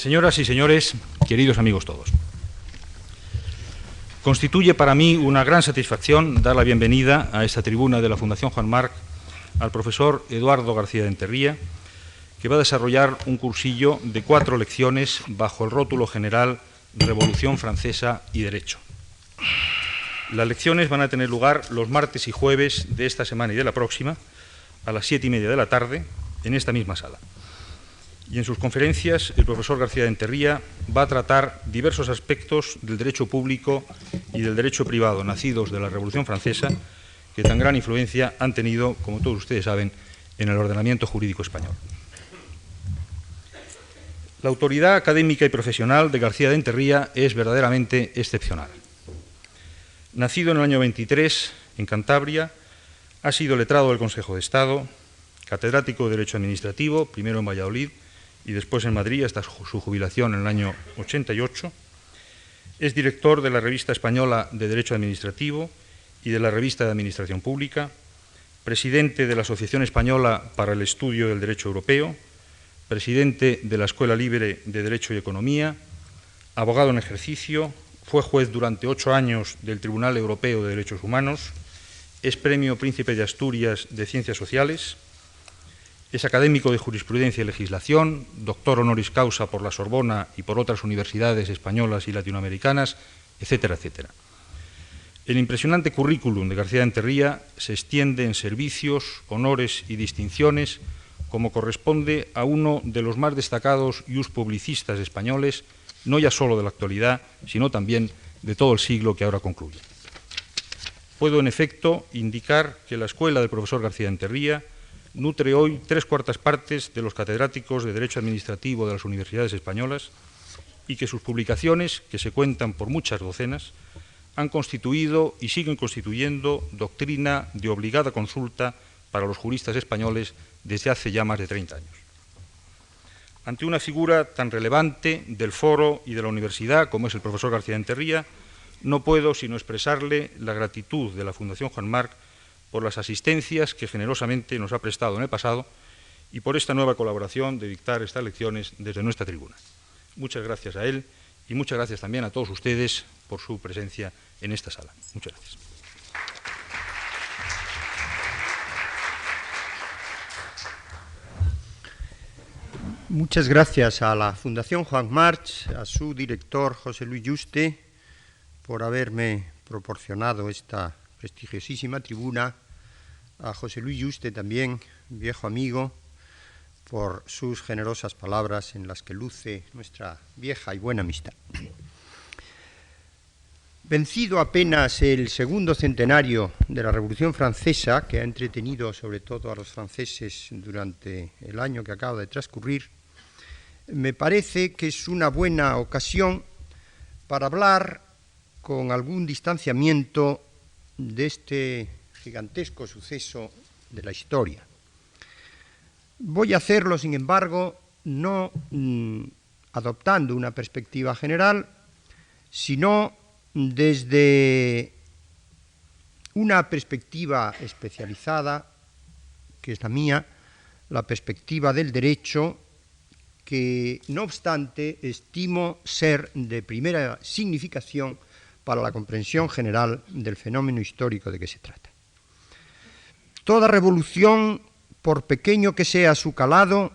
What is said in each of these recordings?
Señoras y señores, queridos amigos todos, constituye para mí una gran satisfacción dar la bienvenida a esta tribuna de la Fundación Juan March al profesor Eduardo García de Enterría, que va a desarrollar un cursillo de 4 lecciones bajo el rótulo general Revolución Francesa y Derecho. Las lecciones van a tener lugar los martes y jueves de esta semana y de la próxima, a las 7:30 de la tarde, en esta misma sala. Y en sus conferencias, el profesor García de Enterría va a tratar diversos aspectos del derecho público y del derecho privado, nacidos de la Revolución Francesa, que tan gran influencia han tenido, como todos ustedes saben, en el ordenamiento jurídico español. La autoridad académica y profesional de García de Enterría es verdaderamente excepcional. Nacido en el año 23, en Cantabria, ha sido letrado del Consejo de Estado, catedrático de Derecho Administrativo, primero en Valladolid y después en Madrid hasta su jubilación en el año 88. Es director de la Revista Española de Derecho Administrativo y de la Revista de Administración Pública, presidente de la Asociación Española para el Estudio del Derecho Europeo, presidente de la Escuela Libre de Derecho y Economía, abogado en ejercicio, fue juez durante 8 años del Tribunal Europeo de Derechos Humanos, es Premio Príncipe de Asturias de Ciencias Sociales, es académico de Jurisprudencia y Legislación, doctor honoris causa por la Sorbona y por otras universidades españolas y latinoamericanas, etcétera, etcétera. El impresionante currículum de García de Enterría se extiende en servicios, honores y distinciones, como corresponde a uno de los más destacados iuspublicistas españoles, no ya solo de la actualidad, sino también de todo el siglo que ahora concluye. Puedo, en efecto, indicar que la escuela del profesor García de Enterría nutre hoy 3/4 partes de los catedráticos de Derecho Administrativo de las universidades españolas y que sus publicaciones, que se cuentan por muchas docenas, han constituido y siguen constituyendo doctrina de obligada consulta para los juristas españoles desde hace ya más de 30 años. Ante una figura tan relevante del foro y de la universidad como es el profesor García de Enterría, no puedo sino expresarle la gratitud de la Fundación Juan March por las asistencias que generosamente nos ha prestado en el pasado y por esta nueva colaboración de dictar estas lecciones desde nuestra tribuna. Muchas gracias a él y muchas gracias también a todos ustedes por su presencia en esta sala. Muchas gracias. Muchas gracias a la Fundación Juan March, a su director José Luis Yuste, por haberme proporcionado esta prestigiosísima tribuna, a José Luis Yuste también, viejo amigo, por sus generosas palabras en las que luce nuestra vieja y buena amistad. Vencido apenas el segundo centenario de la Revolución Francesa, que ha entretenido sobre todo a los franceses durante el año que acaba de transcurrir, me parece que es una buena ocasión para hablar con algún distanciamiento de este gigantesco suceso de la historia. Voy a hacerlo, sin embargo, no adoptando una perspectiva general, sino desde una perspectiva especializada, que es la mía, la perspectiva del derecho, que, no obstante, estimo ser de primera significación para la comprensión general del fenómeno histórico de que se trata. Toda revolución, por pequeño que sea su calado,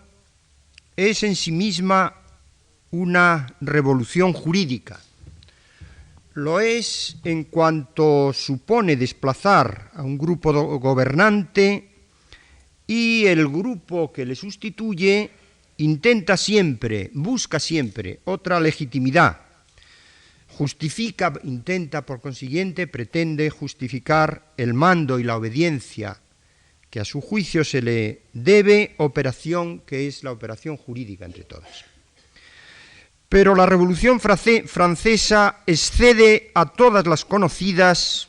es en sí misma una revolución jurídica. Lo es en cuanto supone desplazar a un grupo gobernante y el grupo que le sustituye busca siempre otra legitimidad. Intenta, por consiguiente, pretende justificar el mando y la obediencia que a su juicio se le debe, operación que es la operación jurídica entre todas. Pero la Revolución Francesa excede a todas las conocidas,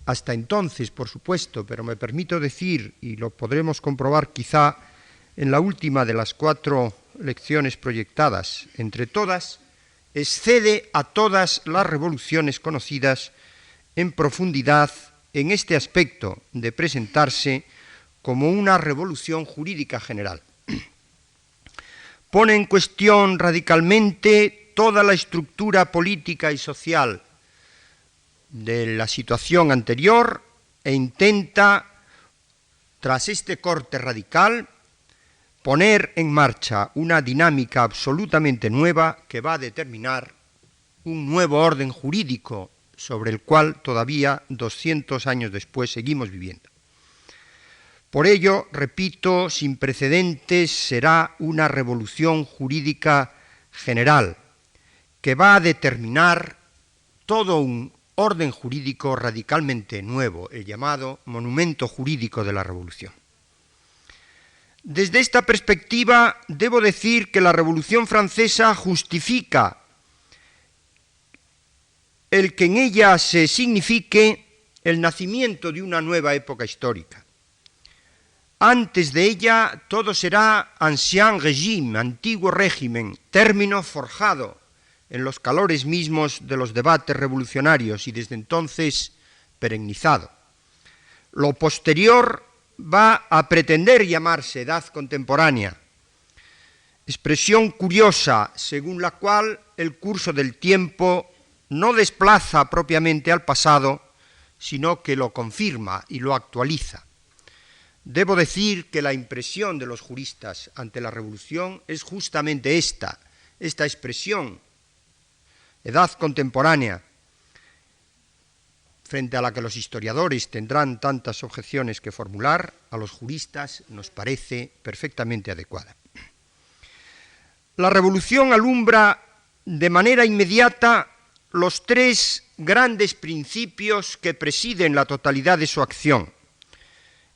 hasta entonces, por supuesto, pero me permito decir, y lo podremos comprobar quizá en la última de las 4 lecciones proyectadas, entre todas, excede a todas las revoluciones conocidas en profundidad en este aspecto de presentarse como una revolución jurídica general. pone en cuestión radicalmente toda la estructura política y social de la situación anterior e intenta, tras este corte radical, poner en marcha una dinámica absolutamente nueva que va a determinar un nuevo orden jurídico sobre el cual todavía 200 años después seguimos viviendo. Por ello, repito, sin precedentes será una revolución jurídica general que va a determinar todo un orden jurídico radicalmente nuevo, el llamado monumento jurídico de la Revolución. Desde esta perspectiva, debo decir que la Revolución Francesa justifica el que en ella se signifique el nacimiento de una nueva época histórica. Antes de ella todo será ancien régime, antiguo régimen, término forjado en los calores mismos de los debates revolucionarios y desde entonces perennizado. Lo posterior va a pretender llamarse edad contemporánea, expresión curiosa según la cual el curso del tiempo no desplaza propiamente al pasado, sino que lo confirma y lo actualiza. Debo decir que la impresión de los juristas ante la revolución es justamente esta expresión, edad contemporánea, frente a la que los historiadores tendrán tantas objeciones que formular, a los juristas nos parece perfectamente adecuada. La revolución alumbra de manera inmediata los tres grandes principios que presiden la totalidad de su acción,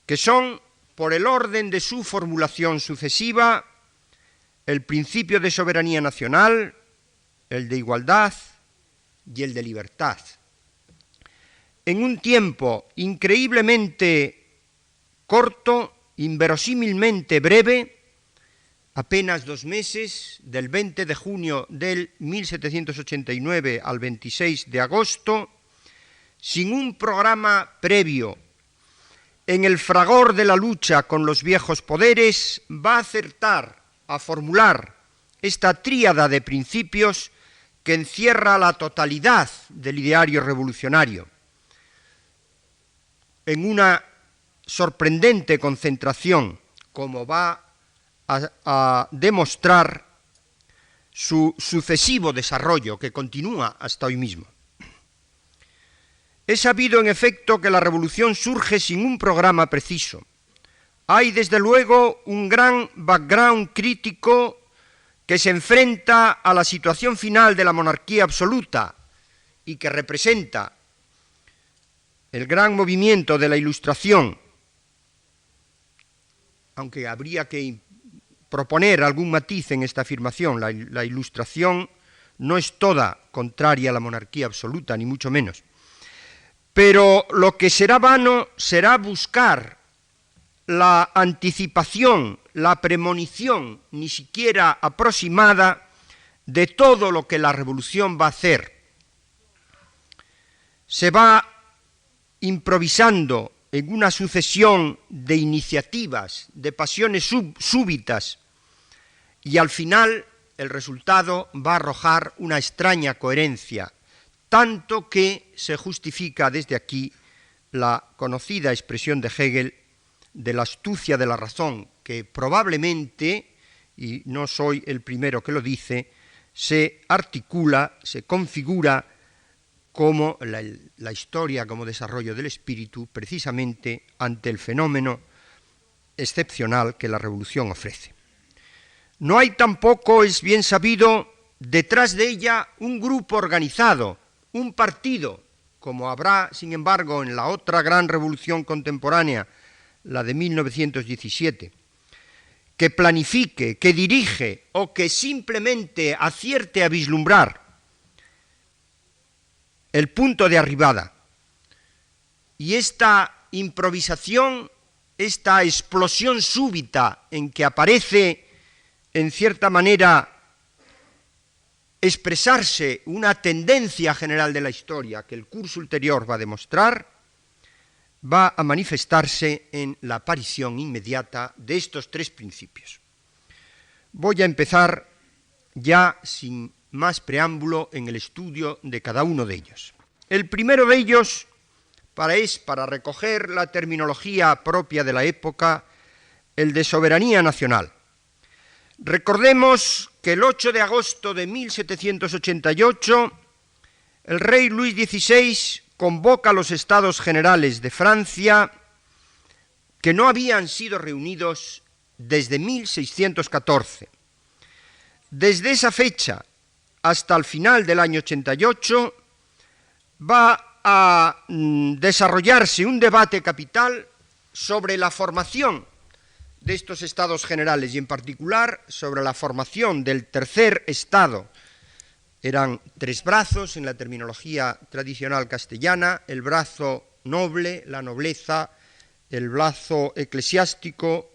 que son, por el orden de su formulación sucesiva, el principio de soberanía nacional, el de igualdad y el de libertad. En un tiempo increíblemente corto, inverosímilmente breve, apenas 2 meses, del 20 de junio del 1789 al 26 de agosto, sin un programa previo, en el fragor de la lucha con los viejos poderes, va a acertar a formular esta tríada de principios que encierra la totalidad del ideario revolucionario, en una sorprendente concentración, como va a demostrar su sucesivo desarrollo, que continúa hasta hoy mismo. Es sabido, en efecto, que la revolución surge sin un programa preciso. Hay, desde luego, un gran background crítico que se enfrenta a la situación final de la monarquía absoluta y que representa el gran movimiento de la Ilustración, aunque habría que proponer algún matiz en esta afirmación. La Ilustración no es toda contraria a la monarquía absoluta, ni mucho menos. Pero lo que será vano será buscar la anticipación, la premonición, ni siquiera aproximada, de todo lo que la revolución va a hacer. Se va improvisando en una sucesión de iniciativas, de pasiones súbitas, y al final el resultado va a arrojar una extraña coherencia, tanto que se justifica desde aquí la conocida expresión de Hegel de la astucia de la razón, que probablemente, y no soy el primero que lo dice, se articula, se configura como la historia como desarrollo del espíritu, precisamente ante el fenómeno excepcional que la revolución ofrece. No hay tampoco, es bien sabido, detrás de ella un grupo organizado, un partido, como habrá, sin embargo, en la otra gran revolución contemporánea, la de 1917, que planifique, que dirige o que simplemente acierte a vislumbrar el punto de arribada. Y esta improvisación, esta explosión súbita en que aparece, en cierta manera, expresarse una tendencia general de la historia que el curso ulterior va a demostrar, va a manifestarse en la aparición inmediata de estos tres principios. Voy a empezar ya sin más preámbulo en el estudio de cada uno de ellos. El primero de ellos para recoger la terminología propia de la época, el de soberanía nacional. Recordemos que el 8 de agosto de 1788 el rey Luis XVI convoca a los Estados Generales de Francia, que no habían sido reunidos desde 1614. Desde esa fecha hasta el final del año 88 va a desarrollarse un debate capital sobre la formación de estos Estados Generales y en particular sobre la formación del tercer Estado. Eran tres brazos en la terminología tradicional castellana: el brazo noble, la nobleza, el brazo eclesiástico,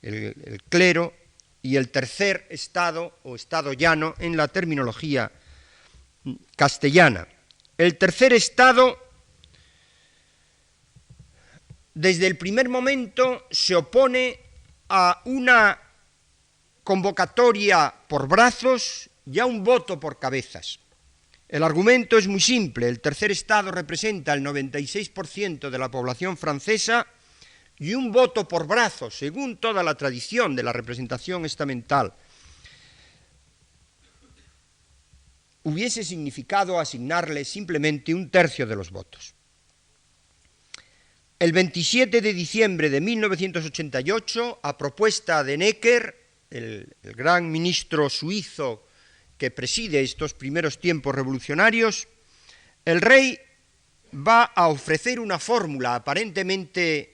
el clero, y el tercer Estado o Estado llano en la terminología castellana. El tercer Estado, desde el primer momento, se opone a una convocatoria por brazos y a un voto por cabezas. El argumento es muy simple: el tercer Estado representa el 96% de la población francesa y un voto por brazos, según toda la tradición de la representación estamental, hubiese significado asignarle simplemente un tercio de los votos. El 27 de diciembre de 1988, a propuesta de Necker, el gran ministro suizo que preside estos primeros tiempos revolucionarios, el rey va a ofrecer una fórmula aparentemente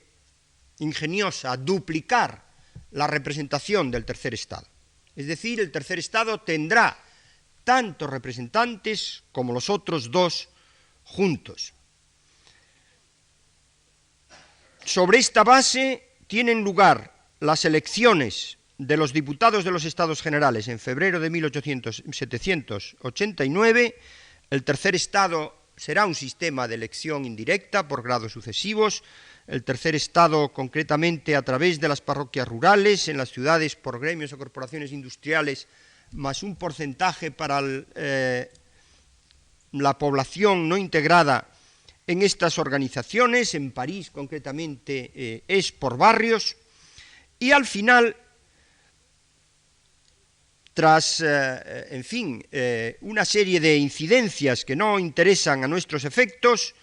ingeniosa: duplicar la representación del tercer Estado. Es decir, el tercer Estado tendrá tantos representantes como los otros dos juntos. Sobre esta base tienen lugar las elecciones de los diputados de los Estados Generales en febrero de 1789. El tercer Estado será un sistema de elección indirecta por grados sucesivos. El tercer Estado, concretamente, a través de las parroquias rurales, en las ciudades por gremios o corporaciones industriales, más un porcentaje para la población no integrada en estas organizaciones. En París, concretamente, es por barrios. Y al final, tras, una serie de incidencias que no interesan a nuestros efectos,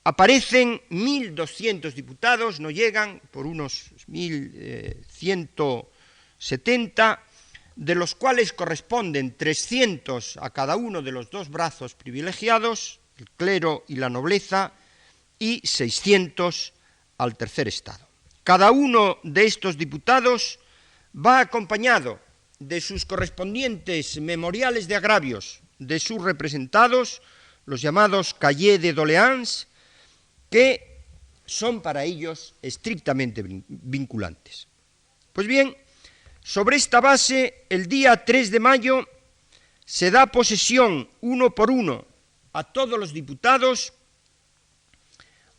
aparecen 1.200 diputados, no llegan, por unos 1.170, de los cuales corresponden 300 a cada uno de los dos brazos privilegiados, el clero y la nobleza, y 600 al tercer Estado. Cada uno de estos diputados va acompañado de sus correspondientes memoriales de agravios de sus representados, los llamados cahiers de doléances, que son para ellos estrictamente vinculantes. Pues bien, sobre esta base, el día 3 de mayo se da posesión uno por uno a todos los diputados.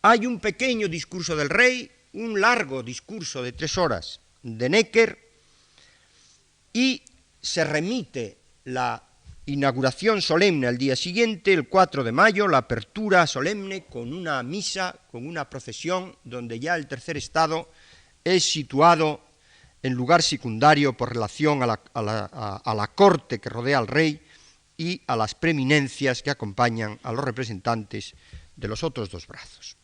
Hay un pequeño discurso del rey, un largo discurso de 3 horas de Necker, y se remite la inauguración solemne al día siguiente, el 4 de mayo, la apertura solemne con una misa, con una procesión, donde ya el tercer Estado es situado en lugar secundario por relación a la corte que rodea al rey y a las preeminencias que acompañan a los representantes de los otros dos brazos.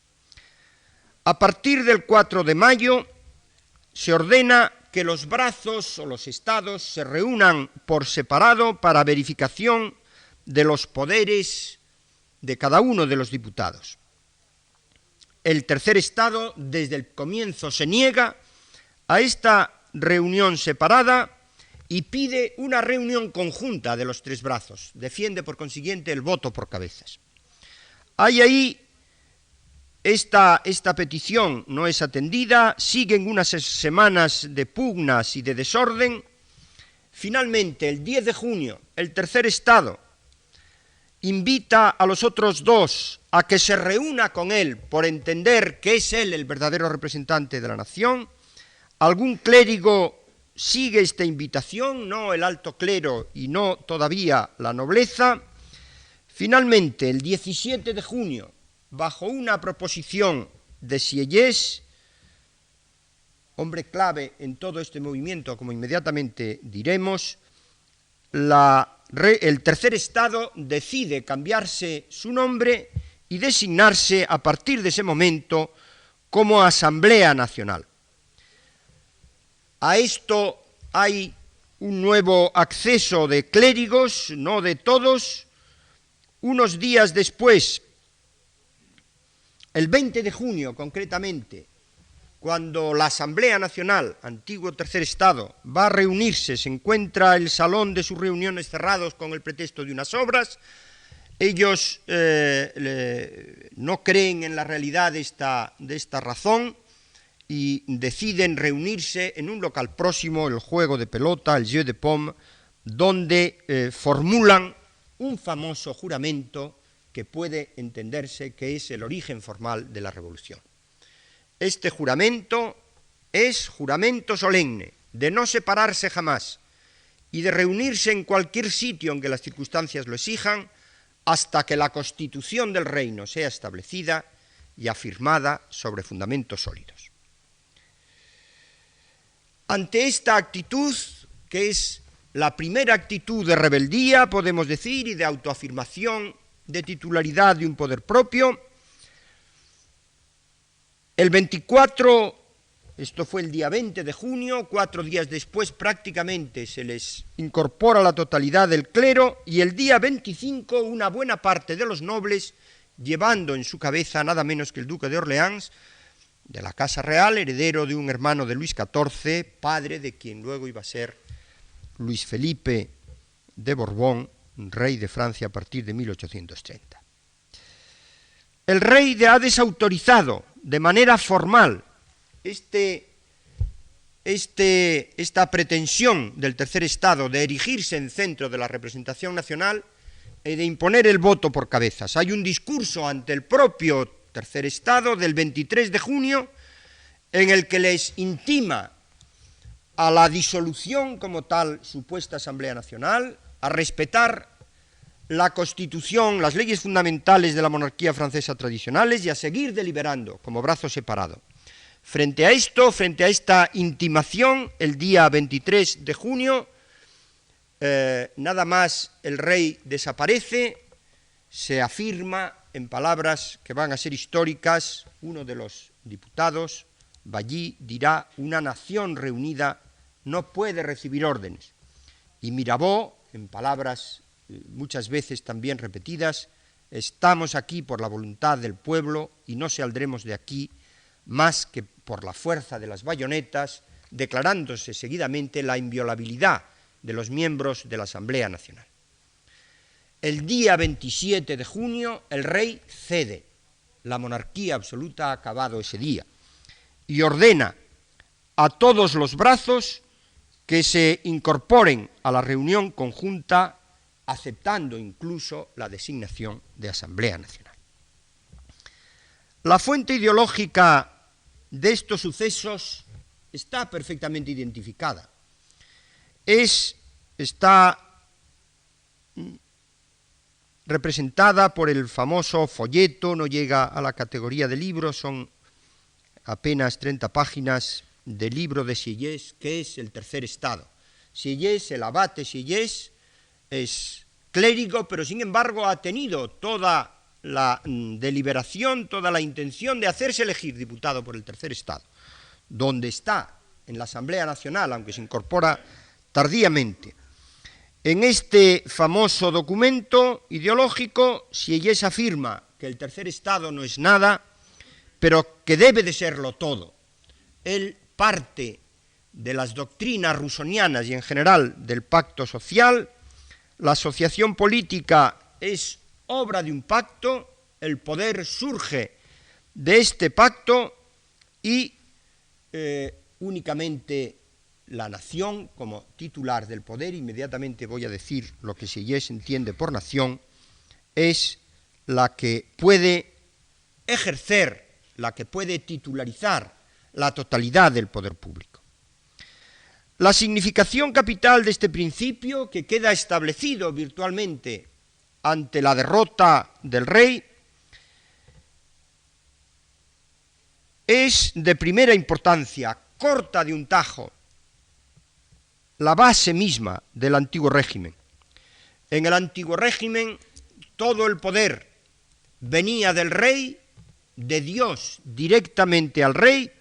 A partir del 4 de mayo se ordena que los brazos o los estados se reúnan por separado para verificación de los poderes de cada uno de los diputados. El tercer Estado, desde el comienzo, se niega a esta reunión separada y pide una reunión conjunta de los tres brazos. Defiende, por consiguiente, el voto por cabezas. Hay ahí esta petición no es atendida, siguen unas semanas de pugnas y de desorden. Finalmente, el 10 de junio, el tercer Estado invita a los otros dos a que se reúna con él por entender que es él el verdadero representante de la nación. Algún clérigo sigue esta invitación, no el alto clero y no todavía la nobleza. Finalmente, el 17 de junio, bajo una proposición de Sieyès, hombre clave en todo este movimiento, como inmediatamente diremos, el tercer estado decide cambiarse su nombre y designarse a partir de ese momento como Asamblea Nacional. A esto hay un nuevo acceso de clérigos, no de todos. Unos días después, el 20 de junio concretamente, cuando la Asamblea Nacional, antiguo tercer estado, va a reunirse, se encuentra el salón de sus reuniones cerrados con el pretexto de unas obras. Ellos no creen en la realidad de esta razón y deciden reunirse en un local próximo, el juego de pelota, el jeu de paume, donde formulan un famoso juramento que puede entenderse que es el origen formal de la revolución. Este juramento es juramento solemne de no separarse jamás y de reunirse en cualquier sitio en que las circunstancias lo exijan hasta que la constitución del reino sea establecida y afirmada sobre fundamentos sólidos. Ante esta actitud, que es la primera actitud de rebeldía, podemos decir, y de autoafirmación, de titularidad de un poder propio, el 24, esto fue el día 20 de junio, 4 días después prácticamente se les incorpora la totalidad del clero, y el día 25 una buena parte de los nobles, llevando en su cabeza nada menos que el duque de Orleans, de la Casa Real, heredero de un hermano de Luis XIV, padre de quien luego iba a ser Luis Felipe de Borbón, rey de Francia a partir de 1830. El rey ha desautorizado de manera formal esta pretensión del tercer estado de erigirse en centro de la representación nacional y de imponer el voto por cabezas. Hay un discurso ante el propio tercer estado del 23 de junio en el que les intima a la disolución como tal supuesta Asamblea Nacional, a respetar la Constitución, las leyes fundamentales de la monarquía francesa tradicionales y a seguir deliberando como brazo separado. Frente a esto, frente a esta intimación, el día 23 de junio, nada más el rey desaparece, se afirma en palabras que van a ser históricas, uno de los diputados, Bailly, dirá: una nación reunida no puede recibir órdenes. Y Mirabeau, en palabras muchas veces también repetidas: estamos aquí por la voluntad del pueblo y no saldremos de aquí más que por la fuerza de las bayonetas, declarándose seguidamente la inviolabilidad de los miembros de la Asamblea Nacional. El día 27 de junio el rey cede, la monarquía absoluta ha acabado ese día, y ordena a todos los brazos que se incorporen a la reunión conjunta, aceptando incluso la designación de Asamblea Nacional. La fuente ideológica de estos sucesos está perfectamente identificada. Está representada por el famoso folleto, no llega a la categoría de libro, son apenas 30 páginas del libro de Sieyès, que es el tercer estado. Sieyès, el abate Sieyès, es clérigo, pero sin embargo ha tenido toda la deliberación, toda la intención de hacerse elegir diputado por el tercer estado, donde está en la Asamblea Nacional, aunque se incorpora tardíamente. En este famoso documento ideológico, Sieyès afirma que el tercer estado no es nada, pero que debe de serlo todo. Él parte de las doctrinas rusonianas y en general del pacto social. La asociación política es obra de un pacto, el poder surge de este pacto y únicamente la nación como titular del poder, inmediatamente voy a decir lo que Sieyès entiende por nación, es la que puede ejercer, la que puede titularizar la totalidad del poder público. La significación capital de este principio, que queda establecido virtualmente ante la derrota del rey, es de primera importancia, corta de un tajo la base misma del antiguo régimen. En el antiguo régimen todo el poder venía del rey, de Dios directamente al rey.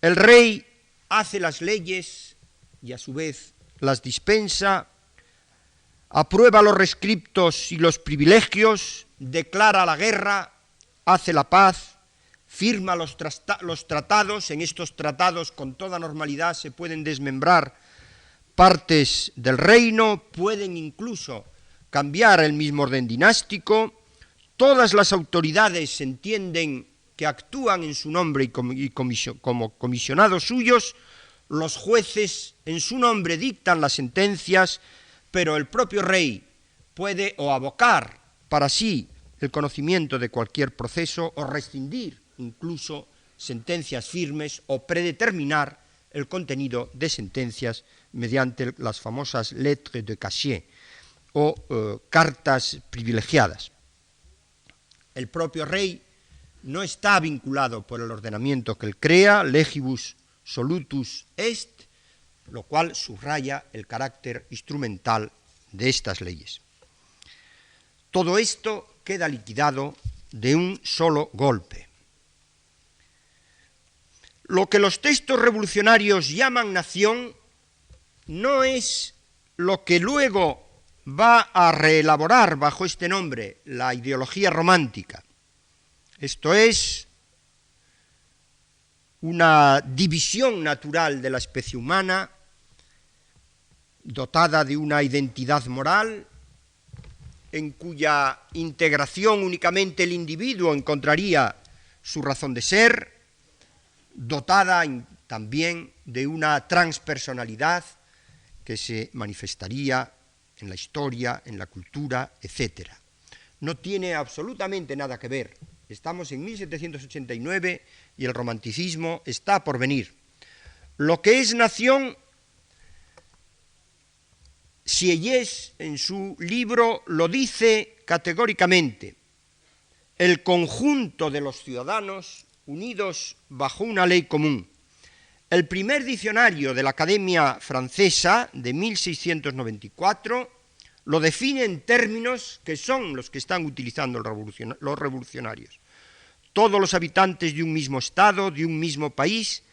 El rey hace las leyes y a su vez las dispensa, aprueba los rescriptos y los privilegios, declara la guerra, hace la paz, firma los tratados. En estos tratados con toda normalidad se pueden desmembrar partes del reino, pueden incluso cambiar el mismo orden dinástico. Todas las autoridades entienden que actúan en su nombre y como comisionados suyos. Los jueces en su nombre dictan las sentencias, pero el propio rey puede o abocar para sí el conocimiento de cualquier proceso o rescindir incluso sentencias firmes o predeterminar el contenido de sentencias mediante las famosas lettres de cachet o cartas privilegiadas. El propio rey no está vinculado por el ordenamiento que él crea, legibus solutus est, lo cual subraya el carácter instrumental de estas leyes. Todo esto queda liquidado de un solo golpe. Lo que los textos revolucionarios llaman nación no es lo que luego va a reelaborar bajo este nombre la ideología romántica. Esto es una división natural de la especie humana, dotada de una identidad moral, en cuya integración únicamente el individuo encontraría su razón de ser, dotada también de una transpersonalidad que se manifestaría en la historia, en la cultura, etc. No tiene absolutamente nada que ver. Estamos en 1789 y el romanticismo está por venir. Lo que es nación, Sieyès en su libro lo dice categóricamente: el conjunto de los ciudadanos unidos bajo una ley común. El primer diccionario de la Academia Francesa de 1694 lo define en términos que son los que están utilizando los revolucionarios. Todos los habitantes de un mismo estado, de un mismo país,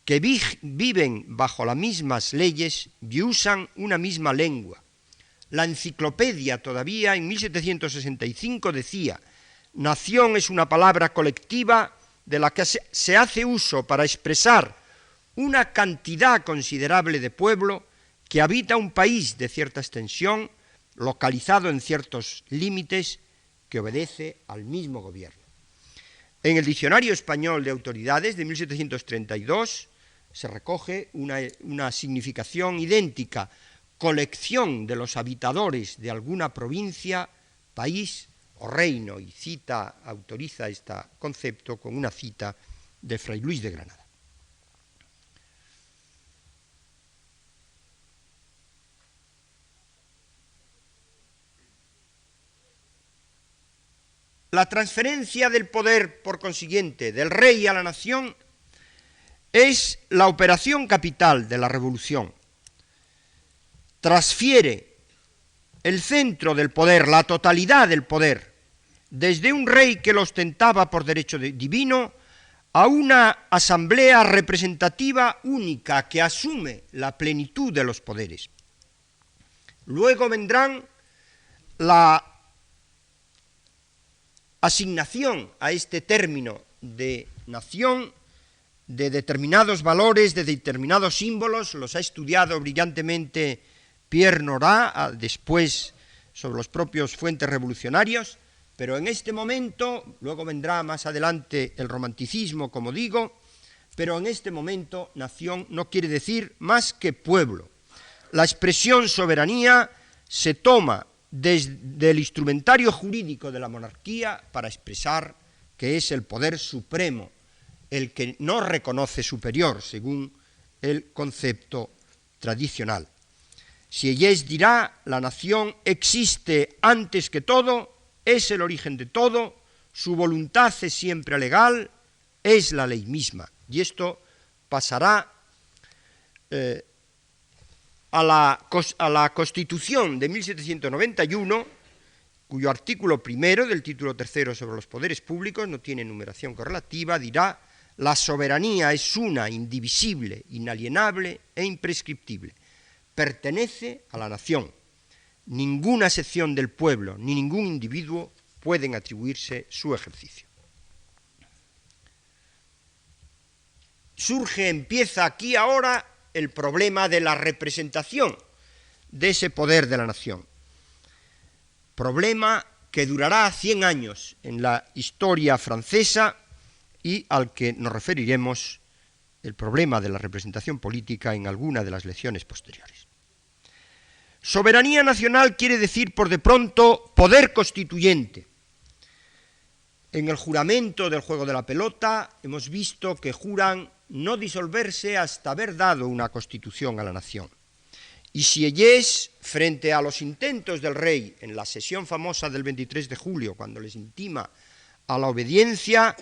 que viven bajo las mismas leyes y usan una misma lengua. La enciclopedia todavía en 1765 decía: nación es una palabra colectiva de la que se hace uso para expresar una cantidad considerable de pueblo que habita un país de cierta extensión, localizado en ciertos límites, que obedece al mismo gobierno. En el Diccionario Español de Autoridades de 1732 se recoge una significación idéntica: colección de los habitadores de alguna provincia, país o reino, y autoriza este concepto con una cita de Fray Luis de Granada. La transferencia del poder, por consiguiente, del rey a la nación es la operación capital de la revolución. Transfiere el centro del poder, la totalidad del poder, desde un rey que lo ostentaba por derecho divino a una asamblea representativa única que asume la plenitud de los poderes. Luego vendrán la asignación a este término de nación de determinados valores, de determinados símbolos. Los ha estudiado brillantemente Pierre Nora, después sobre los propios fuentes revolucionarios, pero en este momento, luego vendrá más adelante el romanticismo, como digo, pero en este momento nación no quiere decir más que pueblo. La expresión soberanía se toma desde el instrumentario jurídico de la monarquía para expresar que es el poder supremo, el que no reconoce superior, según el concepto tradicional. Sieyès dirá: la nación existe antes que todo, es el origen de todo, su voluntad es siempre legal, es la ley misma. Y esto pasará a la Constitución de 1791, cuyo artículo primero del título tercero sobre los poderes públicos, no tiene numeración correlativa, dirá: la soberanía es una, indivisible, inalienable e imprescriptible. Pertenece a la nación. Ninguna sección del pueblo ni ningún individuo pueden atribuirse su ejercicio. Empieza aquí ahora el problema de la representación de ese poder de la nación. Problema que durará 100 años en la historia francesa y al que nos referiremos, el problema de la representación política, en alguna de las lecciones posteriores. Soberanía nacional quiere decir, por de pronto, poder constituyente. En el juramento del juego de la pelota hemos visto que juran no disolverse hasta haber dado una constitución a la nación. Y Sieyès, frente a los intentos del rey en la sesión famosa del 23 de julio, cuando les intima a la obediencia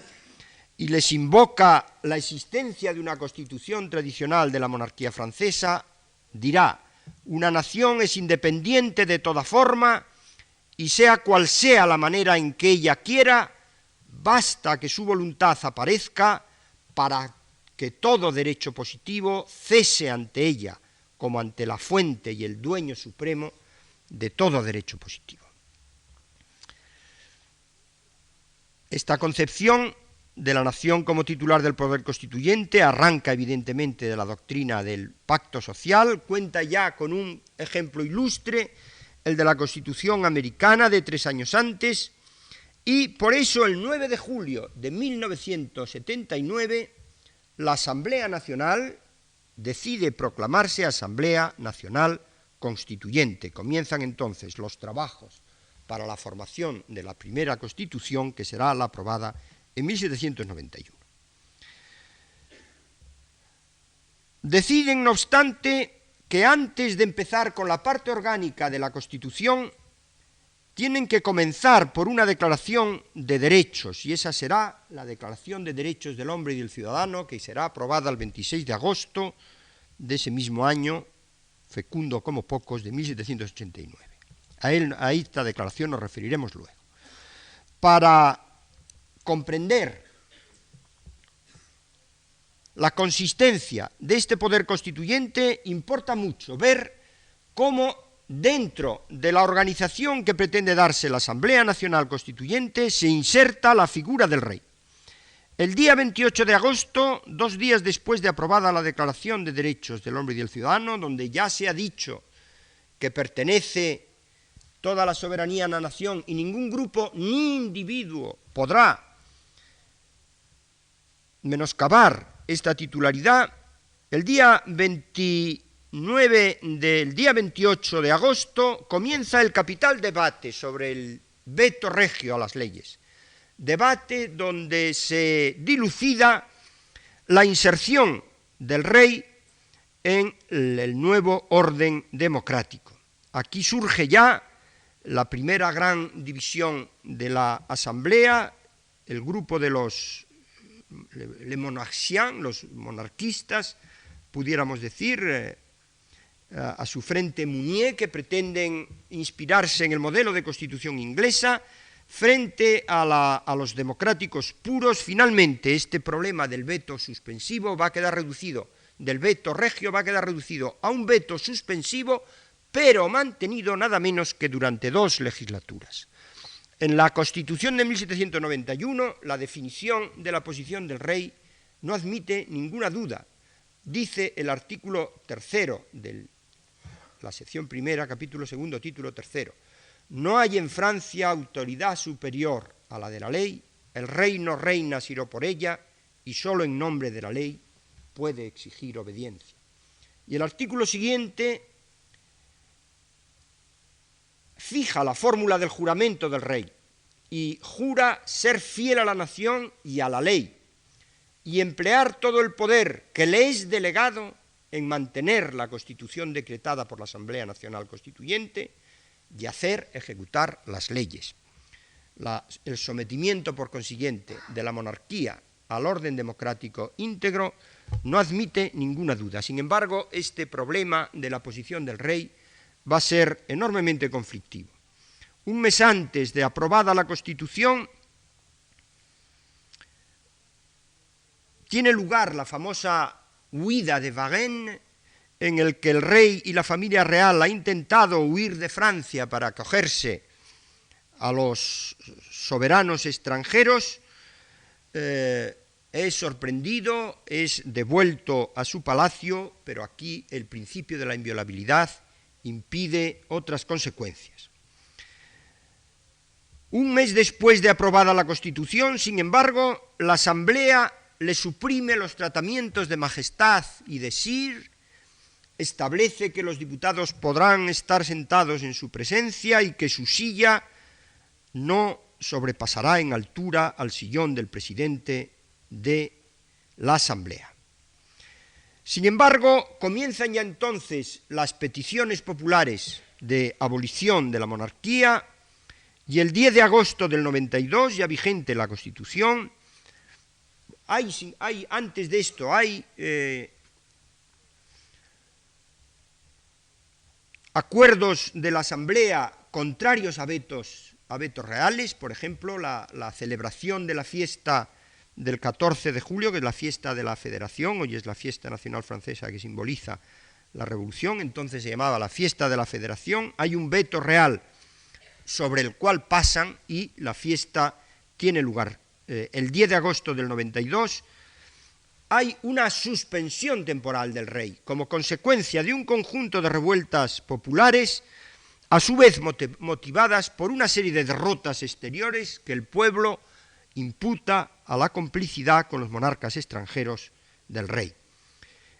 y les invoca la existencia de una constitución tradicional de la monarquía francesa, dirá: una nación es independiente de toda forma y sea cual sea la manera en que ella quiera, basta que su voluntad aparezca para que todo derecho positivo cese ante ella, como ante la fuente y el dueño supremo de todo derecho positivo. Esta concepción de la nación como titular del poder constituyente arranca evidentemente de la doctrina del pacto social, cuenta ya con un ejemplo ilustre, el de la Constitución americana de 3 años antes, y por eso el 9 de julio de 1979 la Asamblea Nacional decide proclamarse Asamblea Nacional Constituyente. Comienzan entonces los trabajos para la formación de la primera Constitución, que será la aprobada en 1791. Deciden, no obstante, que antes de empezar con la parte orgánica de la Constitución, tienen que comenzar por una declaración de derechos, y esa será la Declaración de Derechos del Hombre y del Ciudadano, que será aprobada el 26 de agosto de ese mismo año, fecundo como pocos, de 1789. A esta declaración nos referiremos luego. Para comprender la consistencia de este poder constituyente, importa mucho ver cómo dentro de la organización que pretende darse la Asamblea Nacional Constituyente se inserta la figura del rey. El día 28 de agosto, 2 días después de aprobada la Declaración de Derechos del Hombre y del Ciudadano, donde ya se ha dicho que pertenece toda la soberanía a la nación y ningún grupo ni individuo podrá menoscabar esta titularidad, el día 28 de agosto comienza el capital debate sobre el veto regio a las leyes. Debate donde se dilucida la inserción del rey en el nuevo orden democrático. Aquí surge ya la primera gran división de la Asamblea, el grupo de los monarchiens, los monarquistas, pudiéramos decir, a su frente Mounier, que pretenden inspirarse en el modelo de constitución inglesa, frente a los democráticos puros. Finalmente, este problema del veto suspensivo va a quedar reducido, del veto regio va a quedar reducido a un veto suspensivo, pero mantenido nada menos que durante 2 legislaturas. En la Constitución de 1791, la definición de la posición del rey no admite ninguna duda. Dice el artículo 3 de la sección primera, capítulo 2, título 3: no hay en Francia autoridad superior a la de la ley, el rey no reina sino por ella, y solo en nombre de la ley puede exigir obediencia. Y el artículo siguiente fija la fórmula del juramento del rey y jura ser fiel a la nación y a la ley y emplear todo el poder que le es delegado en mantener la Constitución decretada por la Asamblea Nacional Constituyente y hacer ejecutar las leyes. El sometimiento, por consiguiente, de la monarquía al orden democrático íntegro no admite ninguna duda. Sin embargo, este problema de la posición del rey va a ser enormemente conflictivo. Un mes antes de aprobada la Constitución, tiene lugar la famosa huida de Varennes, en el que el rey y la familia real ha intentado huir de Francia para acogerse a los soberanos extranjeros. Es sorprendido, es devuelto a su palacio, pero aquí el principio de la inviolabilidad impide otras consecuencias. Un mes después de aprobada la Constitución, sin embargo, la Asamblea le suprime los tratamientos de majestad y de sir, establece que los diputados podrán estar sentados en su presencia y que su silla no sobrepasará en altura al sillón del presidente de la Asamblea. Sin embargo, comienzan ya entonces las peticiones populares de abolición de la monarquía y el 10 de agosto del 92, ya vigente la Constitución, antes de esto hay acuerdos de la Asamblea contrarios a vetos reales, por ejemplo, la celebración de la fiesta del 14 de julio, que es la fiesta de la Federación, hoy es la fiesta nacional francesa que simboliza la Revolución, entonces se llamaba la fiesta de la Federación. Hay un veto real sobre el cual pasan y la fiesta tiene lugar. El 10 de agosto del 92 hay una suspensión temporal del rey como consecuencia de un conjunto de revueltas populares, a su vez motivadas por una serie de derrotas exteriores que el pueblo imputa a la complicidad con los monarcas extranjeros del rey.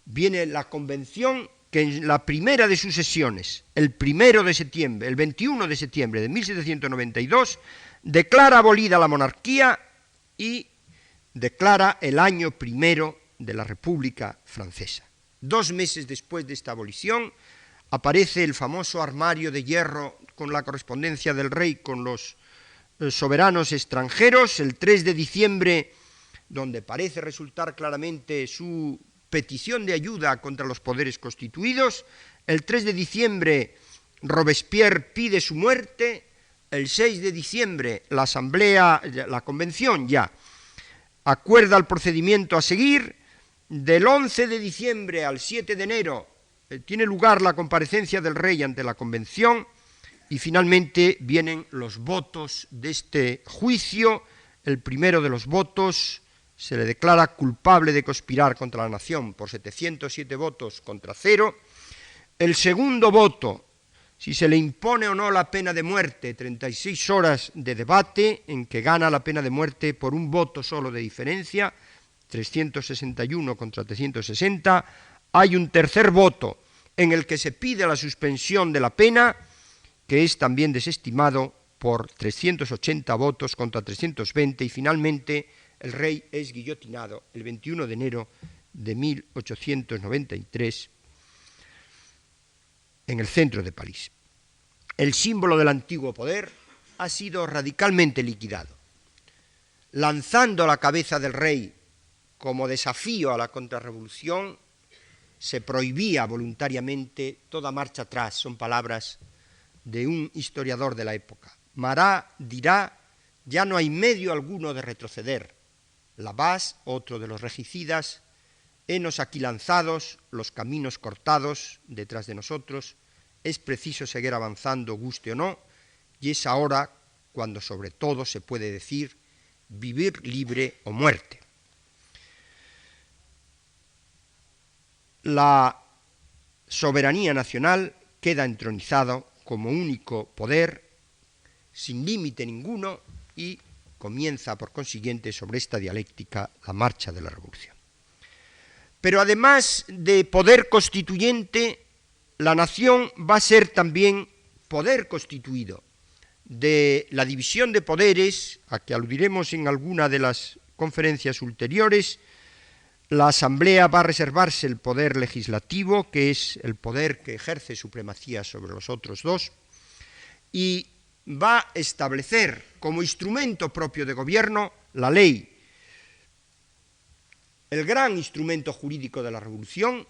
Viene la convención que en la primera de sus sesiones, el 21 de septiembre de 1792, declara abolida la monarquía y declara el año primero de la República Francesa. 2 meses después de esta abolición aparece el famoso armario de hierro con la correspondencia del rey con los soberanos extranjeros, el 3 de diciembre, donde parece resultar claramente su petición de ayuda contra los poderes constituidos. El 3 de diciembre Robespierre pide su muerte. El 6 de diciembre la convención ya acuerda el procedimiento a seguir. Del 11 de diciembre al 7 de enero tiene lugar la comparecencia del rey ante la convención y finalmente vienen los votos de este juicio. El primero de los votos se le declara culpable de conspirar contra la nación por 707 votos contra 0. El segundo voto, si se le impone o no la pena de muerte, 36 horas de debate en que gana la pena de muerte por un voto solo de diferencia, 361 contra 360. Hay un tercer voto en el que se pide la suspensión de la pena, que es también desestimado por 380 votos contra 320, y finalmente el rey es guillotinado el 21 de enero de 1893 en el centro de París. El símbolo del antiguo poder ha sido radicalmente liquidado. Lanzando la cabeza del rey como desafío a la contrarrevolución, se prohibía voluntariamente toda marcha atrás. Son palabras de un historiador de la época. Marat dirá: ya no hay medio alguno de retroceder. Labbas, otro de los regicidas: henos aquí lanzados, los caminos cortados detrás de nosotros, es preciso seguir avanzando, guste o no, y es ahora cuando sobre todo se puede decir vivir libre o muerte. La soberanía nacional queda entronizada como único poder, sin límite ninguno, y comienza por consiguiente sobre esta dialéctica la marcha de la revolución. Pero además de poder constituyente, la nación va a ser también poder constituido. De la división de poderes, a que aludiremos en alguna de las conferencias ulteriores, La Asamblea va a reservarse el poder legislativo, que es el poder que ejerce supremacía sobre los otros dos, y va a establecer como instrumento propio de gobierno la ley, el gran instrumento jurídico de la revolución,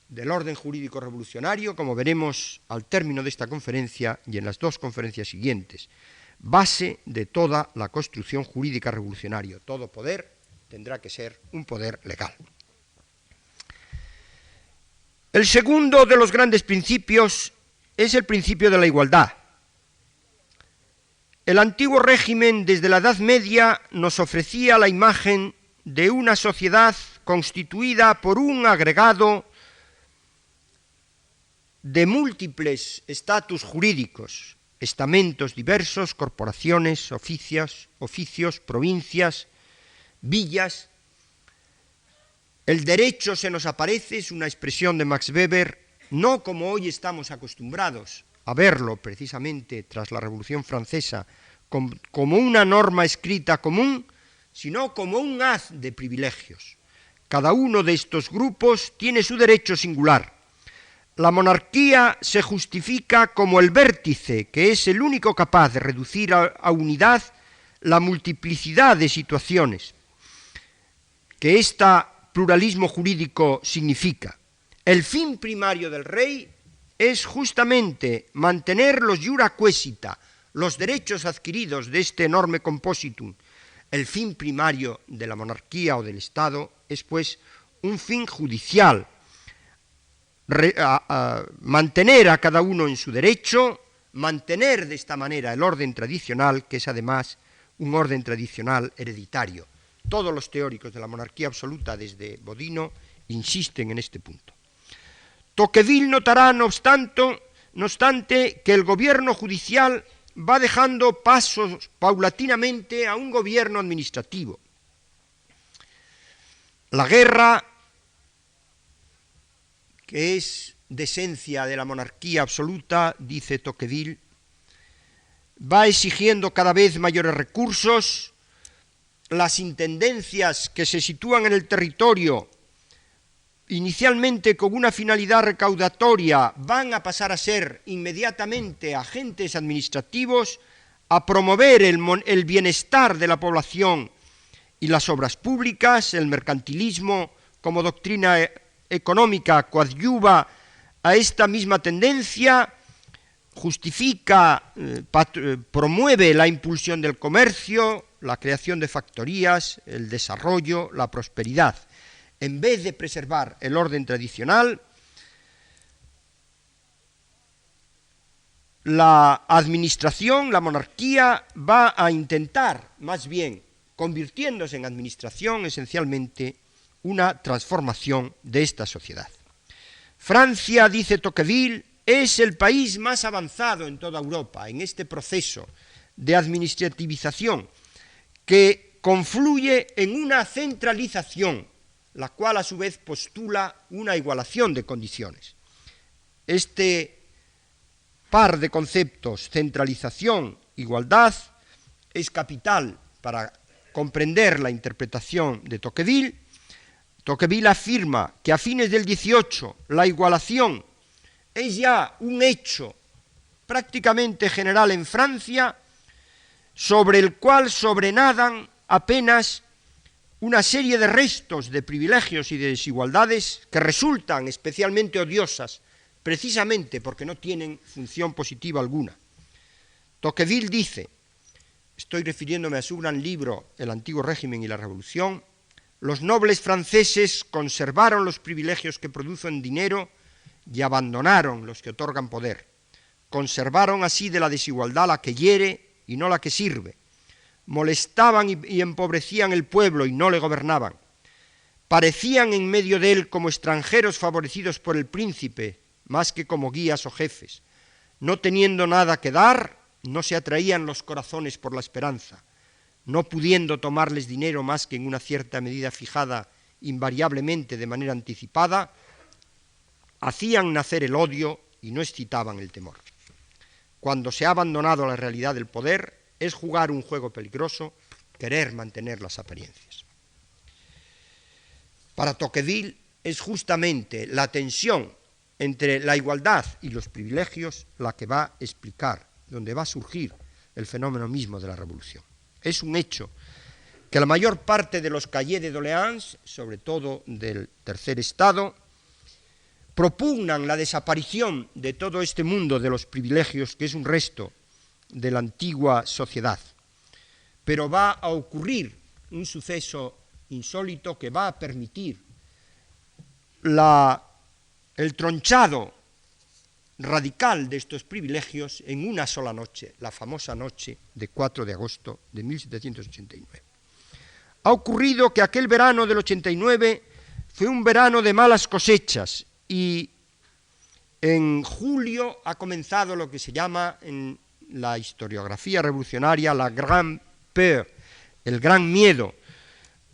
del orden jurídico revolucionario, como veremos al término de esta conferencia y en las dos conferencias siguientes, base de toda la construcción jurídica revolucionaria. Todo poder tendrá que ser un poder legal. El segundo de los grandes principios es el principio de la igualdad. El antiguo régimen desde la Edad Media nos ofrecía la imagen de una sociedad constituida por un agregado de múltiples estatus jurídicos, estamentos diversos, corporaciones, oficios, provincias, villas. El derecho se nos aparece, es una expresión de Max Weber, no como hoy estamos acostumbrados a verlo precisamente tras la Revolución Francesa, como una norma escrita común, sino como un haz de privilegios. Cada uno de estos grupos tiene su derecho singular. La monarquía se justifica como el vértice, que es el único capaz de reducir a unidad la multiplicidad de situaciones que este pluralismo jurídico significa. El fin primario del rey es justamente mantener los iura quaesita, los derechos adquiridos de este enorme compositum. El fin primario de la monarquía o del Estado es, pues, un fin judicial, mantener a cada uno en su derecho, mantener de esta manera el orden tradicional, que es además un orden tradicional hereditario. Todos los teóricos de la monarquía absoluta, desde Bodino, insisten en este punto. Tocqueville notará, no obstante, que el gobierno judicial va dejando pasos paulatinamente a un gobierno administrativo. La guerra, que es de esencia de la monarquía absoluta, dice Tocqueville, va exigiendo cada vez mayores recursos. Las intendencias que se sitúan en el territorio, inicialmente con una finalidad recaudatoria, van a pasar a ser inmediatamente agentes administrativos, a promover el bienestar de la población y las obras públicas. El mercantilismo como doctrina económica coadyuva a esta misma tendencia, justifica, promueve la impulsión del comercio, la creación de factorías, el desarrollo, la prosperidad. En vez de preservar el orden tradicional, la administración, la monarquía, va a intentar, más bien, convirtiéndose en administración, esencialmente, una transformación de esta sociedad. Francia, dice Tocqueville, es el país más avanzado en toda Europa en este proceso de administrativización que confluye en una centralización, la cual a su vez postula una igualación de condiciones. Este par de conceptos, centralización, igualdad, es capital para comprender la interpretación de Tocqueville. Tocqueville afirma que a fines del 18 la igualación es ya un hecho prácticamente general en Francia, sobre el cual sobrenadan apenas una serie de restos de privilegios y de desigualdades que resultan especialmente odiosas, precisamente porque no tienen función positiva alguna. Tocqueville dice, estoy refiriéndome a su gran libro El antiguo régimen y la revolución: los nobles franceses conservaron los privilegios que producen dinero y abandonaron los que otorgan poder. Conservaron así de la desigualdad la que hiere y no la que sirve. Molestaban y empobrecían el pueblo y no le gobernaban. Parecían en medio de él como extranjeros favorecidos por el príncipe, más que como guías o jefes. No teniendo nada que dar, no se atraían los corazones por la esperanza. No pudiendo tomarles dinero más que en una cierta medida fijada invariablemente de manera anticipada, hacían nacer el odio y no excitaban el temor. Cuando se ha abandonado la realidad del poder, es jugar un juego peligroso, querer mantener las apariencias. para Tocqueville es justamente la tensión entre la igualdad y los privilegios la que va a explicar, donde va a surgir el fenómeno mismo de la revolución. Es un hecho que la mayor parte de los cahiers de doléances, sobre todo del tercer estado, propugnan la desaparición de todo este mundo de los privilegios, que es un resto de la antigua sociedad. Pero va a ocurrir un suceso insólito que va a permitir el tronchado radical de estos privilegios en una sola noche, la famosa noche de 4 de agosto de 1789. Ha ocurrido que aquel verano del 89 fue un verano de malas cosechas y en julio ha comenzado lo que se llama en la historiografía revolucionaria la Grande Peur, el gran miedo.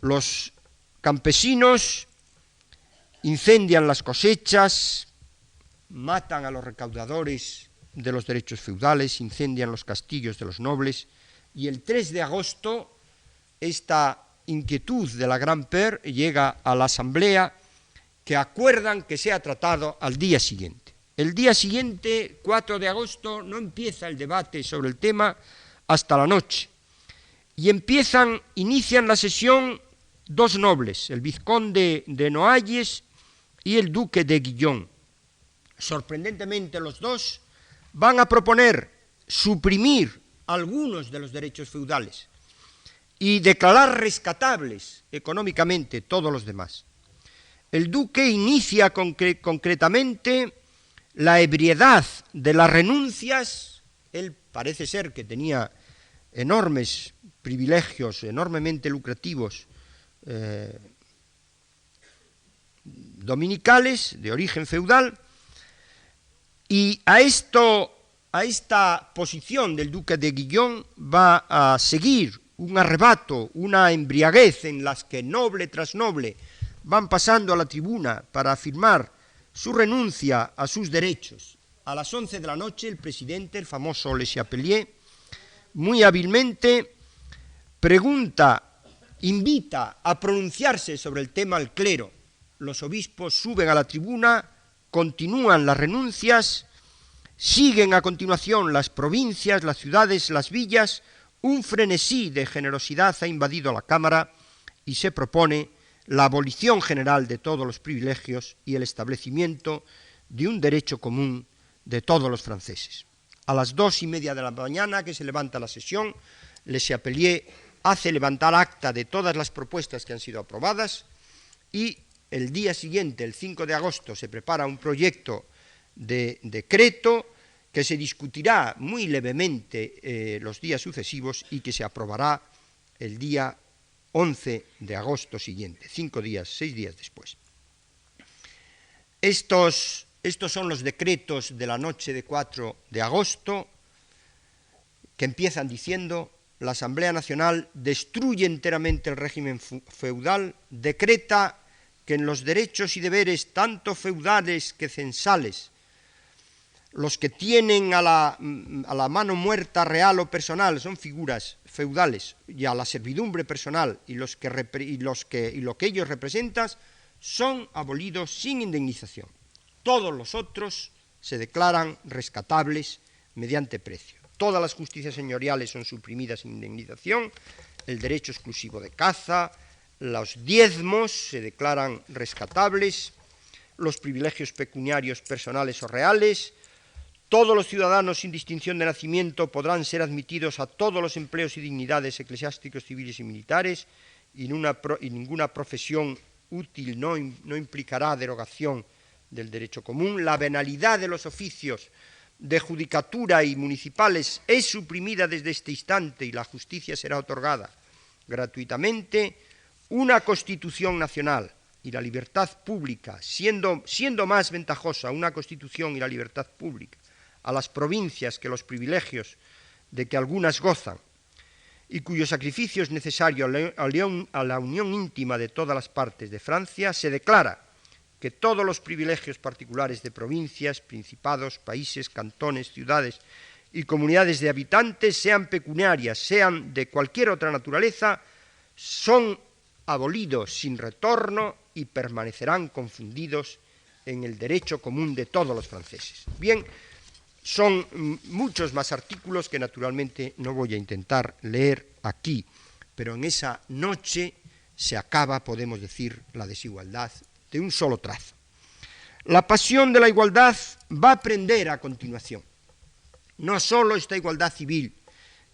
Los campesinos incendian las cosechas, matan a los recaudadores de los derechos feudales, incendian los castillos de los nobles, y el 3 de agosto esta inquietud de la Grande Peur llega a la asamblea, que acuerdan que sea tratado al día siguiente. El día siguiente, 4 de agosto, no empieza el debate sobre el tema hasta la noche, y inician la sesión dos nobles, el vizconde de Noailles y el duque de Guillón. Sorprendentemente, los dos van a proponer suprimir algunos de los derechos feudales y declarar rescatables económicamente todos los demás. El duque inicia concretamente la ebriedad de las renuncias. Él parece ser que tenía enormes privilegios, enormemente lucrativos, dominicales, de origen feudal, y a esta posición del duque de Guillón va a seguir un arrebato, una embriaguez en las que noble tras noble van pasando a la tribuna para afirmar su renuncia a sus derechos. A las 11 de la noche el presidente, el famoso Le Chapelier, muy hábilmente invita a pronunciarse sobre el tema al clero. Los obispos suben a la tribuna, continúan las renuncias, siguen a continuación las provincias, las ciudades, las villas. Un frenesí de generosidad ha invadido la Cámara y se propone la abolición general de todos los privilegios y el establecimiento de un derecho común de todos los franceses. A las 2:30 de la mañana, que se levanta la sesión, Le Chapelier hace levantar acta de todas las propuestas que han sido aprobadas, y el día siguiente, el 5 de agosto, se prepara un proyecto de decreto que se discutirá muy levemente los días sucesivos y que se aprobará el día 11 de agosto siguiente, 6 días después. Estos son los decretos de la noche de 4 de agosto, que empiezan diciendo: la Asamblea Nacional destruye enteramente el régimen feudal, decreta que en los derechos y deberes tanto feudales que censales, los que tienen a la mano muerta real o personal son figuras feudales, y a la servidumbre personal y lo que ellos representan son abolidos sin indemnización. Todos los otros se declaran rescatables mediante precio. Todas las justicias señoriales son suprimidas sin indemnización, el derecho exclusivo de caza, los diezmos se declaran rescatables, los privilegios pecuniarios personales o reales. Todos los ciudadanos sin distinción de nacimiento podrán ser admitidos a todos los empleos y dignidades eclesiásticos, civiles y militares, y ninguna profesión útil no implicará derogación del derecho común. La venalidad de los oficios de judicatura y municipales es suprimida desde este instante y la justicia será otorgada gratuitamente. Una Constitución nacional y la libertad pública, siendo más ventajosa una Constitución y la libertad pública a las provincias que los privilegios de que algunas gozan, y cuyo sacrificio es necesario a la unión íntima de todas las partes de Francia, se declara que todos los privilegios particulares de provincias, principados, países, cantones, ciudades y comunidades de habitantes, sean pecuniarias, sean de cualquier otra naturaleza, son abolidos sin retorno y permanecerán confundidos en el derecho común de todos los franceses. Bien, son muchos más artículos que naturalmente no voy a intentar leer aquí, pero en esa noche se acaba, podemos decir, la desigualdad de un solo trazo. La pasión de la igualdad va a prender a continuación, no solo esta igualdad civil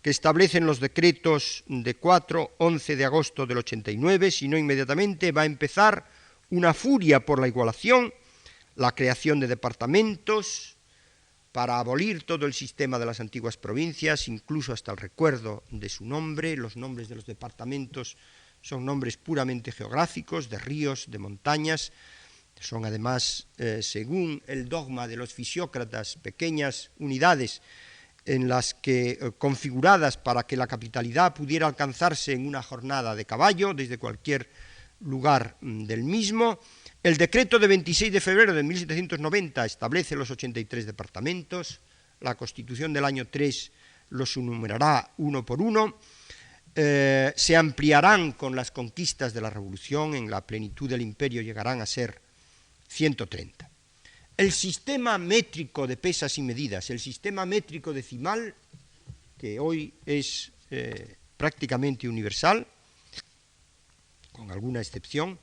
que establecen los decretos de 4-11 de agosto del 89, sino inmediatamente va a empezar una furia por la igualación, la creación de departamentos para abolir todo el sistema de las antiguas provincias, incluso hasta el recuerdo de su nombre. Los nombres de los departamentos son nombres puramente geográficos, de ríos, de montañas. Son además, según el dogma de los fisiócratas, pequeñas unidades en las que, configuradas para que la capitalidad pudiera alcanzarse en una jornada de caballo desde cualquier lugar del mismo. El decreto de 26 de febrero de 1790 establece los 83 departamentos, la Constitución del año 3 los enumerará uno por uno, se ampliarán con las conquistas de la Revolución, en la plenitud del imperio llegarán a ser 130. El sistema métrico de pesas y medidas, el sistema métrico decimal, que hoy es prácticamente universal, con alguna excepción,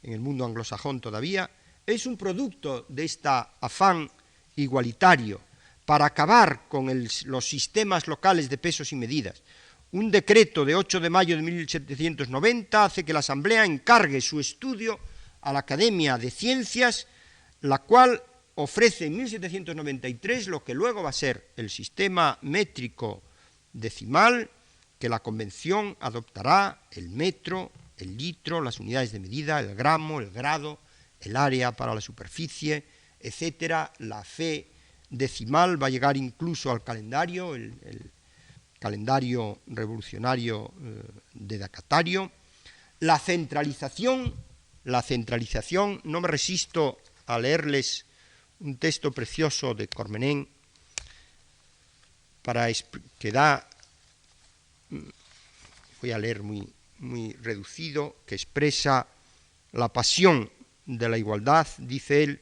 en el mundo anglosajón todavía, es un producto de este afán igualitario para acabar con los sistemas locales de pesos y medidas. Un decreto de 8 de mayo de 1790 hace que la Asamblea encargue su estudio a la Academia de Ciencias, la cual ofrece en 1793 lo que luego va a ser el sistema métrico decimal, que la Convención adoptará: el metro, el litro, las unidades de medida, el gramo, el grado, el área para la superficie, etcétera. La fe decimal va a llegar incluso al calendario, el calendario revolucionario de Dacatario. La centralización, no me resisto a leerles un texto precioso de Cormenin que da, voy a leer muy reducido, que expresa la pasión de la igualdad. Dice él,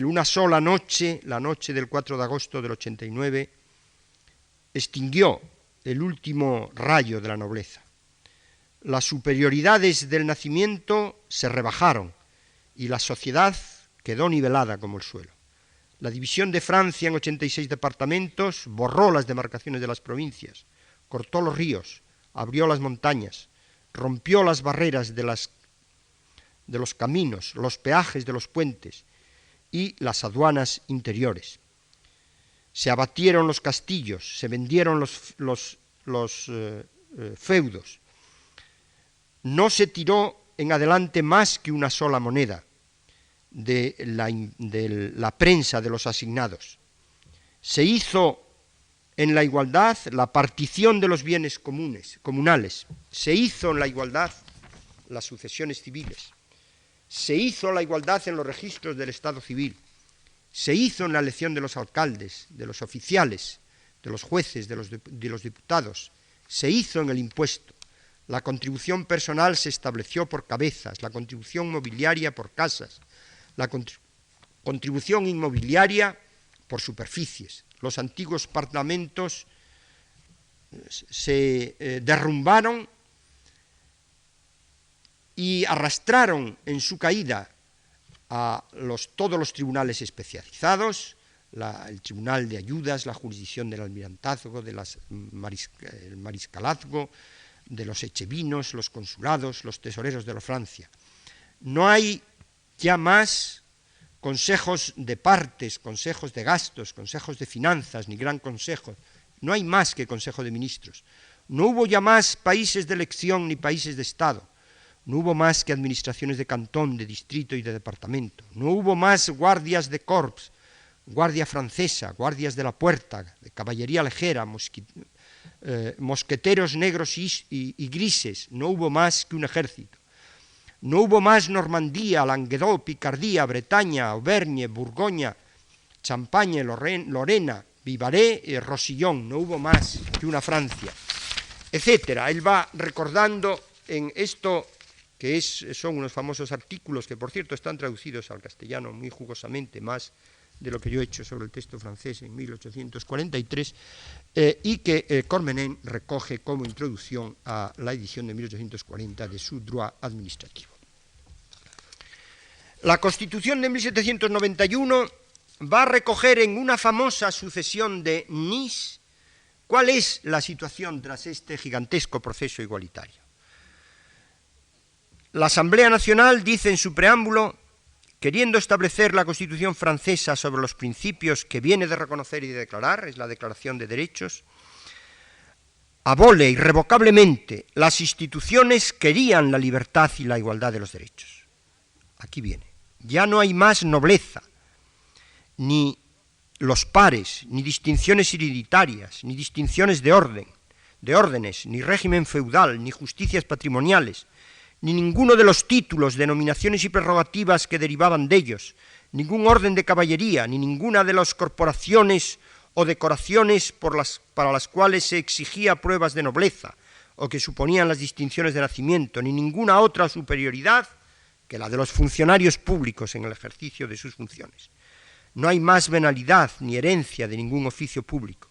una sola noche, la noche del 4 de agosto del 89, extinguió el último rayo de la nobleza. Las superioridades del nacimiento se rebajaron y la sociedad quedó nivelada como el suelo. La división de Francia en 86 departamentos borró las demarcaciones de las provincias, cortó los ríos, abrió las montañas, rompió las barreras de los caminos, los peajes de los puentes y las aduanas interiores. Se abatieron los castillos, se vendieron los feudos. No se tiró en adelante más que una sola moneda de la prensa de los asignados. Se hizo en la igualdad la partición de los bienes comunales. Se hizo en la igualdad las sucesiones civiles. Se hizo la igualdad en los registros del Estado civil. Se hizo en la elección de los alcaldes, de los oficiales, de los jueces, de los diputados. Se hizo en el impuesto. La contribución personal se estableció por cabezas, la contribución mobiliaria por casas, la contribución inmobiliaria por superficies. Los antiguos parlamentos se derrumbaron y arrastraron en su caída a todos los tribunales especializados, el Tribunal de Ayudas, la jurisdicción del almirantazgo, del mariscalazgo, de los echevinos, los consulados, los tesoreros de la Francia. No hay ya más consejos de partes, consejos de gastos, consejos de finanzas, ni gran consejo. No hay más que consejo de ministros. No hubo ya más países de elección ni países de Estado. No hubo más que administraciones de cantón, de distrito y de departamento. No hubo más guardias de corps, guardia francesa, guardias de la puerta, de caballería ligera, mosqueteros negros y grises. No hubo más que un ejército. No hubo más Normandía, Languedoc, Picardía, Bretaña, Auvergne, Borgoña, Champaña, Lorena, Vivarais y Rosillón. No hubo más que una Francia, etcétera. Él va recordando en esto que son unos famosos artículos que, por cierto, están traducidos al castellano muy jugosamente, más de lo que yo he hecho sobre el texto francés en 1843, y que Cormenin recoge como introducción a la edición de 1840 de su droit administrativo. La Constitución de 1791 va a recoger en una famosa sucesión de Nice cuál es la situación tras este gigantesco proceso igualitario. La Asamblea Nacional dice en su preámbulo: queriendo establecer la Constitución francesa sobre los principios que viene de reconocer y de declarar, es la Declaración de Derechos, abole irrevocablemente las instituciones que herían la libertad y la igualdad de los derechos. Aquí viene. Ya no hay más nobleza, ni los pares, ni distinciones hereditarias, ni distinciones de órdenes, ni régimen feudal, ni justicias patrimoniales, ni ninguno de los títulos, denominaciones y prerrogativas que derivaban de ellos, ningún orden de caballería, ni ninguna de las corporaciones o decoraciones para las cuales se exigía pruebas de nobleza o que suponían las distinciones de nacimiento, ni ninguna otra superioridad que la de los funcionarios públicos en el ejercicio de sus funciones. No hay más venalidad ni herencia de ningún oficio público.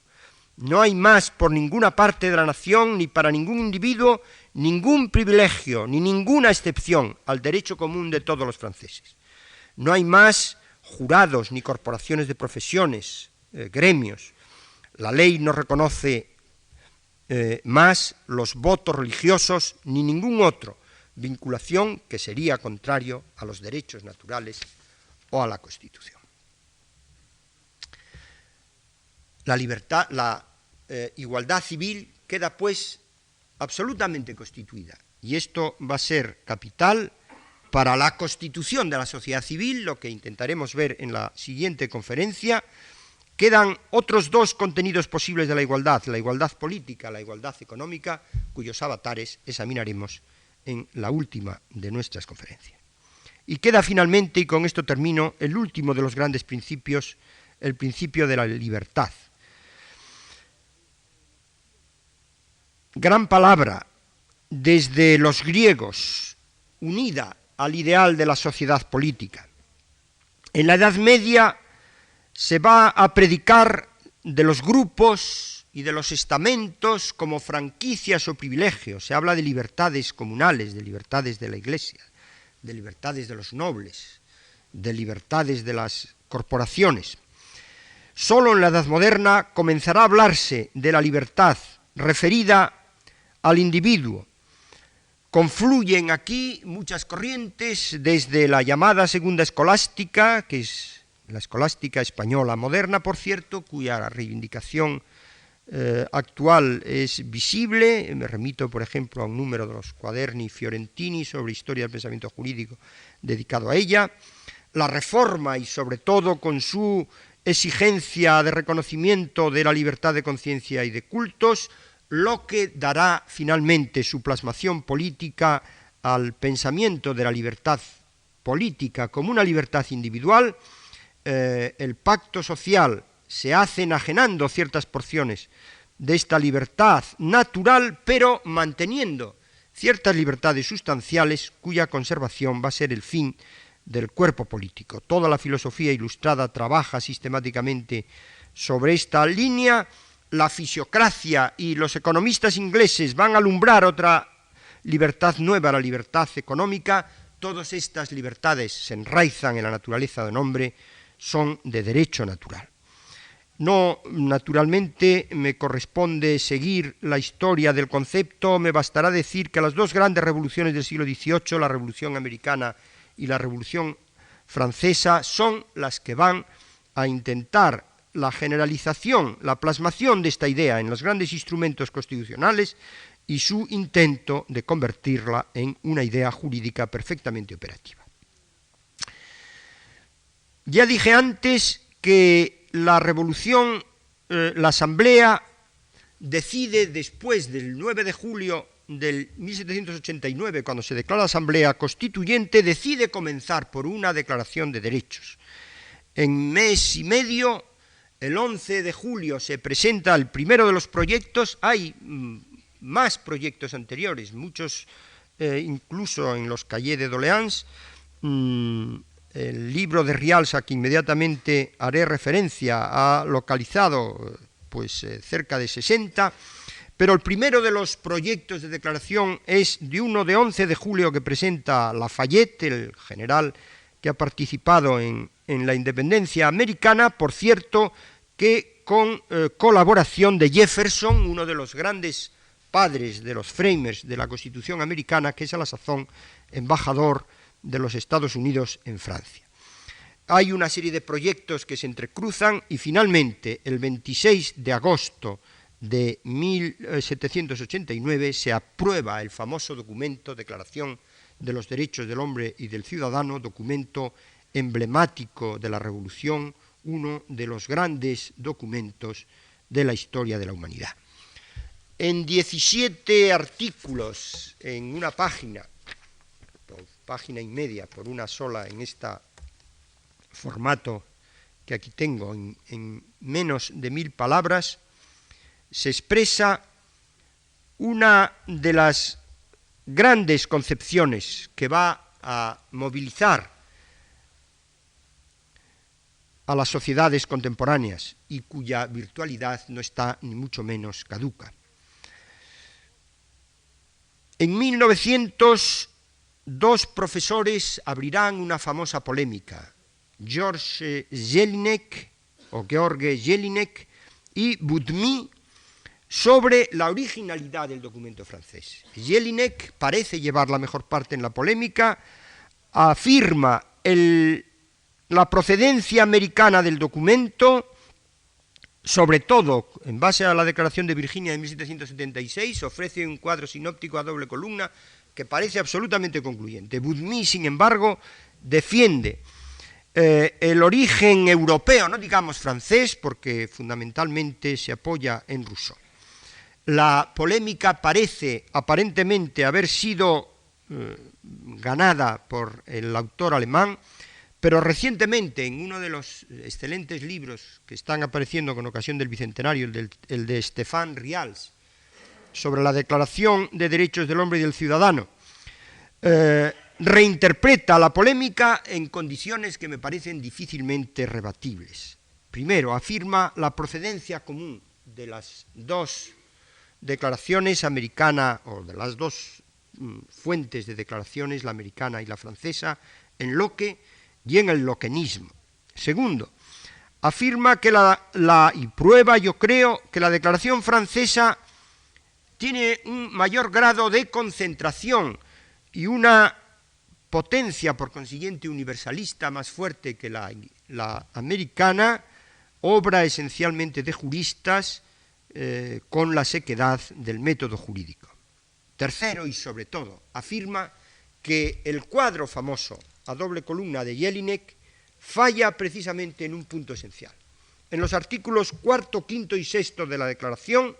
No hay más por ninguna parte de la nación, ni para ningún individuo, ningún privilegio, ni ninguna excepción al derecho común de todos los franceses. No hay más jurados, ni corporaciones de profesiones, gremios. La ley no reconoce más los votos religiosos, ni ningún otro vinculación que sería contrario a los derechos naturales o a la Constitución. La libertad, la igualdad civil queda pues absolutamente constituida, y esto va a ser capital para la constitución de la sociedad civil, lo que intentaremos ver en la siguiente conferencia. Quedan otros dos contenidos posibles de la igualdad política, la igualdad económica, cuyos avatares examinaremos en la última de nuestras conferencias. Y queda finalmente, y con esto termino, el último de los grandes principios, el principio de la libertad. Gran palabra desde los griegos, unida al ideal de la sociedad política. En la Edad Media se va a predicar de los grupos y de los estamentos como franquicias o privilegios. Se habla de libertades comunales, de libertades de la Iglesia, de libertades de los nobles, de libertades de las corporaciones. Solo en la Edad Moderna comenzará a hablarse de la libertad referida al individuo. Confluyen aquí muchas corrientes, desde la llamada segunda escolástica, que es la escolástica española moderna, por cierto, cuya reivindicación actual es visible. Me remito, por ejemplo, a un número de los Quaderni Fiorentini sobre historia del pensamiento jurídico dedicado a ella. La Reforma, y sobre todo con su exigencia de reconocimiento de la libertad de conciencia y de cultos, lo que dará finalmente su plasmación política al pensamiento de la libertad política como una libertad individual. El pacto social se hace enajenando ciertas porciones de esta libertad natural, pero manteniendo ciertas libertades sustanciales cuya conservación va a ser el fin del cuerpo político. Toda la filosofía ilustrada trabaja sistemáticamente sobre esta línea. La fisiocracia y los economistas ingleses van a alumbrar otra libertad nueva, la libertad económica. Todas estas libertades se enraizan en la naturaleza del hombre, son de derecho natural. No, naturalmente, me corresponde seguir la historia del concepto. Me bastará decir que las dos grandes revoluciones del siglo XVIII, la Revolución Americana y la Revolución Francesa, son las que van a intentar la generalización, la plasmación de esta idea en los grandes instrumentos constitucionales y su intento de convertirla en una idea jurídica perfectamente operativa. Ya dije antes que la revolución, la Asamblea decide después del 9 de julio del 1789, cuando se declara la Asamblea Constituyente, decide comenzar por una declaración de derechos. En mes y medio, el 11 de julio, se presenta el primero de los proyectos. Hay más proyectos anteriores, muchos incluso en los Cahiers de Doléances, el libro de Rials, a que inmediatamente haré referencia, ha localizado pues, cerca de 60, pero el primero de los proyectos de declaración es de uno de 11 de julio que presenta Lafayette, el general que ha participado en la independencia americana, por cierto, que con colaboración de Jefferson, uno de los grandes padres de los framers de la Constitución americana, que es a la sazón embajador de los Estados Unidos en Francia. Hay una serie de proyectos que se entrecruzan y finalmente el 26 de agosto de 1789 se aprueba el famoso documento Declaración de los Derechos del Hombre y del Ciudadano, documento emblemático de la Revolución, uno de los grandes documentos de la historia de la humanidad. En 17 artículos, en una página, página y media, por una sola en este formato que aquí tengo, en menos de 1000 palabras, se expresa una de las grandes concepciones que va a movilizar a las sociedades contemporáneas y cuya virtualidad no está ni mucho menos caduca. En 1900, dos profesores abrirán una famosa polémica, George Jelinek y Boudmy, sobre la originalidad del documento francés. Jelinek parece llevar la mejor parte en la polémica, afirma la procedencia americana del documento, sobre todo en base a la Declaración de Virginia de 1776, ofrece un cuadro sinóptico a doble columna que parece absolutamente concluyente. Boudmy, sin embargo, defiende el origen europeo, no digamos francés, porque fundamentalmente se apoya en Rousseau. La polémica parece aparentemente haber sido ganada por el autor alemán, pero recientemente en uno de los excelentes libros que están apareciendo con ocasión del bicentenario, el de Stéphane Rials, sobre la Declaración de Derechos del Hombre y del Ciudadano, reinterpreta la polémica en condiciones que me parecen difícilmente rebatibles. Primero, afirma la procedencia común de las dos declaraciones americana, o de las dos fuentes de declaraciones, la americana y la francesa, en Locke y en el lockenismo. Segundo, afirma que y prueba, yo creo, que la declaración francesa tiene un mayor grado de concentración y una potencia, por consiguiente, universalista más fuerte que la americana, obra esencialmente de juristas, con la sequedad del método jurídico. Tercero, y sobre todo, afirma que el cuadro famoso a doble columna de Jelinek falla precisamente en un punto esencial. En los artículos 4, 5 y 6 de la Declaración,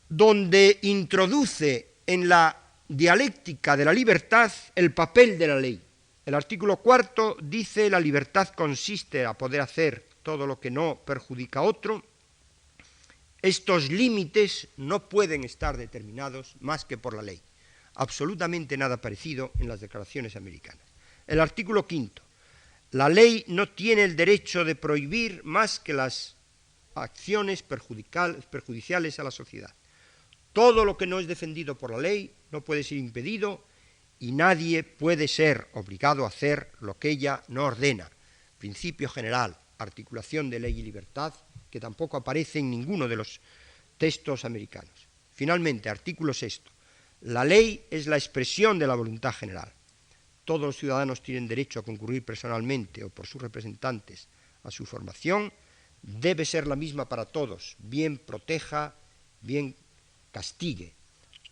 donde introduce en la dialéctica de la libertad el papel de la ley. El artículo 4 dice: la libertad consiste a poder hacer todo lo que no perjudica a otro. Estos límites no pueden estar determinados más que por la ley. Absolutamente nada parecido en las declaraciones americanas. El artículo 5. La ley no tiene el derecho de prohibir más que las acciones perjudiciales a la sociedad. Todo lo que no es defendido por la ley no puede ser impedido y nadie puede ser obligado a hacer lo que ella no ordena. Principio general, articulación de ley y libertad, que tampoco aparece en ninguno de los textos americanos. Finalmente, artículo 6. La ley es la expresión de la voluntad general. Todos los ciudadanos tienen derecho a concurrir personalmente o por sus representantes a su formación. Debe ser la misma para todos, bien proteja, bien castigue.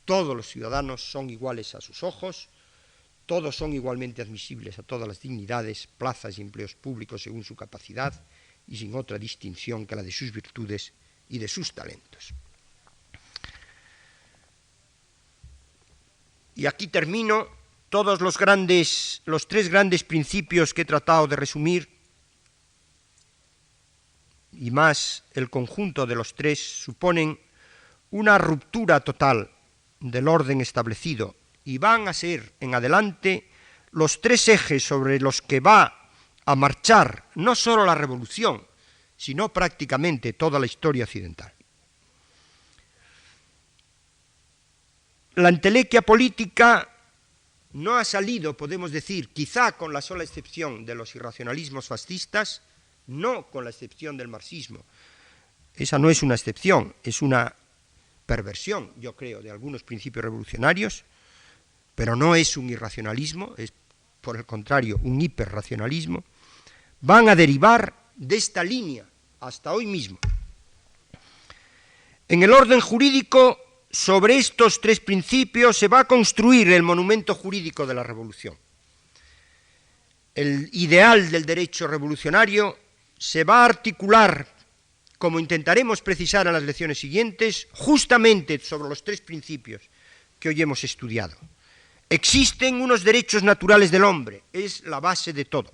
Todos los ciudadanos son iguales a sus ojos, todos son igualmente admisibles a todas las dignidades, plazas y empleos públicos según su capacidad y sin otra distinción que la de sus virtudes y de sus talentos. Y aquí termino. Todos los tres grandes principios que he tratado de resumir, y más el conjunto de los tres, suponen una ruptura total del orden establecido y van a ser en adelante los tres ejes sobre los que va a marchar no solo la revolución, sino prácticamente toda la historia occidental. La entelequia política no ha salido, podemos decir, quizá con la sola excepción de los irracionalismos fascistas, no con la excepción del marxismo. Esa no es una excepción, es una perversión, yo creo, de algunos principios revolucionarios, pero no es un irracionalismo, es por el contrario un hiperracionalismo. Van a derivar de esta línea hasta hoy mismo. En el orden jurídico, sobre estos tres principios se va a construir el monumento jurídico de la revolución. El ideal del derecho revolucionario se va a articular, como intentaremos precisar en las lecciones siguientes, justamente sobre los tres principios que hoy hemos estudiado. Existen unos derechos naturales del hombre, es la base de todo.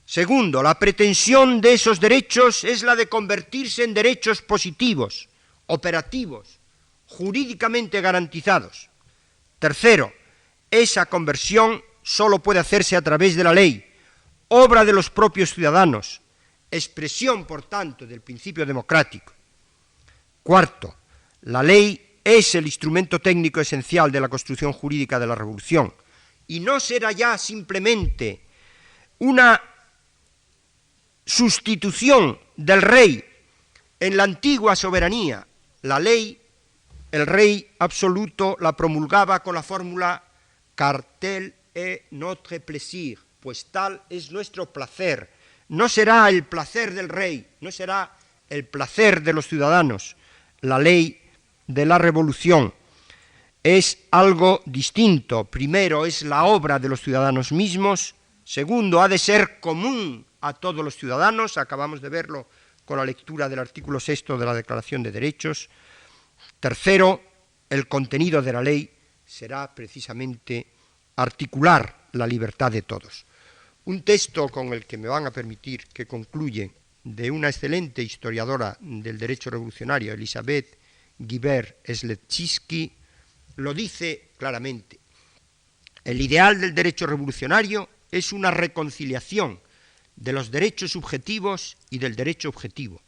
Segundo, la pretensión de esos derechos es la de convertirse en derechos positivos, operativos, jurídicamente garantizados. Tercero, esa conversión solo puede hacerse a través de la ley, obra de los propios ciudadanos, expresión, por tanto, del principio democrático. Cuarto, la ley es el instrumento técnico esencial de la construcción jurídica de la revolución y no será ya simplemente una sustitución del rey en la antigua soberanía. La ley, el rey absoluto la promulgaba con la fórmula «car tel est notre plaisir», pues tal es nuestro placer. No será el placer del rey, no será el placer de los ciudadanos. La ley de la revolución es algo distinto. Primero, es la obra de los ciudadanos mismos. Segundo, ha de ser común a todos los ciudadanos. Acabamos de verlo con la lectura del artículo 6 de la Declaración de Derechos. Tercero, el contenido de la ley será precisamente articular la libertad de todos. Un texto con el que me van a permitir que concluye, de una excelente historiadora del derecho revolucionario, Elisabeth Guibert-Slepczynski, lo dice claramente. El ideal del derecho revolucionario es una reconciliación de los derechos subjetivos y del derecho objetivo,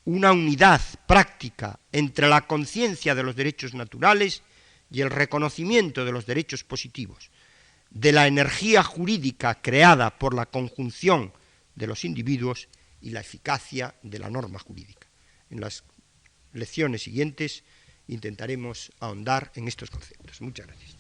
una unidad práctica entre la conciencia de los derechos naturales y el reconocimiento de los derechos positivos, de la energía jurídica creada por la conjunción de los individuos y la eficacia de la norma jurídica. En las lecciones siguientes intentaremos ahondar en estos conceptos. Muchas gracias.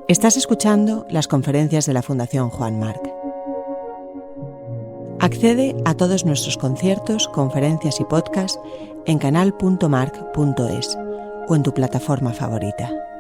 Estás escuchando las conferencias de la Fundación Juan Marc. Accede a todos nuestros conciertos, conferencias y podcasts en canal.marc.es o en tu plataforma favorita.